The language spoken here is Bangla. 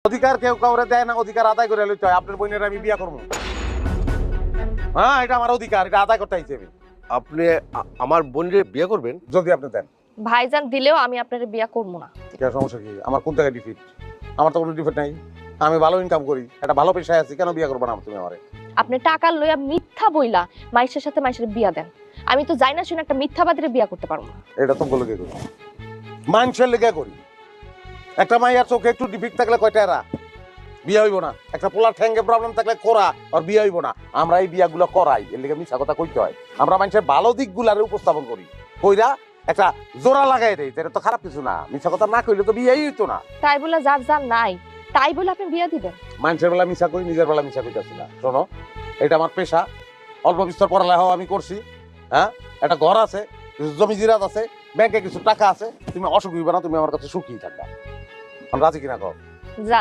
অধিকার কেউ কাউরে দেয় না, অধিকার আদায় করে লইতে হয়। আপনার বোনের আমি বিয়া করবো, হ্যাঁ এটা আমার অধিকার, এটা আদায় করতে চাইছি আমি। আপনি আমার বোনের বিয়ে করবেন? যদি আপনি দেন। ভাইজান দিলেও আমি আপনার বিয়া করবো না। কি সমস্যা কি? আমার কোন জায়গায় ডিফিট? আমার তো কোনো ডিফিট নাই, আমি ভালো ইনকাম করি, একটা ভালো পেশায় আছি, কেন বিয়া করবো না তুমি আমারে? আপনি টাকা লইয়া মিথ্যা বইলা মাইশের সাথে মাইশের বিয়া দেন। আমি তো যাই না শুনে একটা মিথ্যাবাদীরে বিয়া করতে পারবো না। এটা তো বলে করি, মানুষের লেগে করি। একটা মাইয়ার চোখে একটু ডিফিট থাকলে কয়টা এরা বিয়ে হইব না? একটা পোলার ঠ্যাঙ্গে প্রবলেম থাকলে করা আর বিয়ে হইব না? আমরা এই বিয়াগুলো করাই, এর লেগে মিছা কথা কইতে হয়। আমরা মানুষের ভালো দিকগুলারে উপস্থাপন করি, কইরা একটা জোড়া লাগাই দেয়, এটা তো খারাপ কিছু না। মিছা কথা না কইলে তো বিয়েই হইতো না। তাই বলে যার যার নাই তাই বলে আপনি বিয়া দিবেন? মানুষের বেলা মিছা করি, নিজের বেলা মিছা কইতাছি না। শোনো, এটা আমার পেশা, অল্প বিস্তর পড়ালেখাও আমি করছি, হ্যাঁ একটা ঘর আছে, কিছু জমি জিরাত আছে, ব্যাংকে কিছু টাকা আছে। তুমি অসুখ হইবে না, তুমি আমার কাছে সুখী থাকবা। রাজি কিনা কও? যা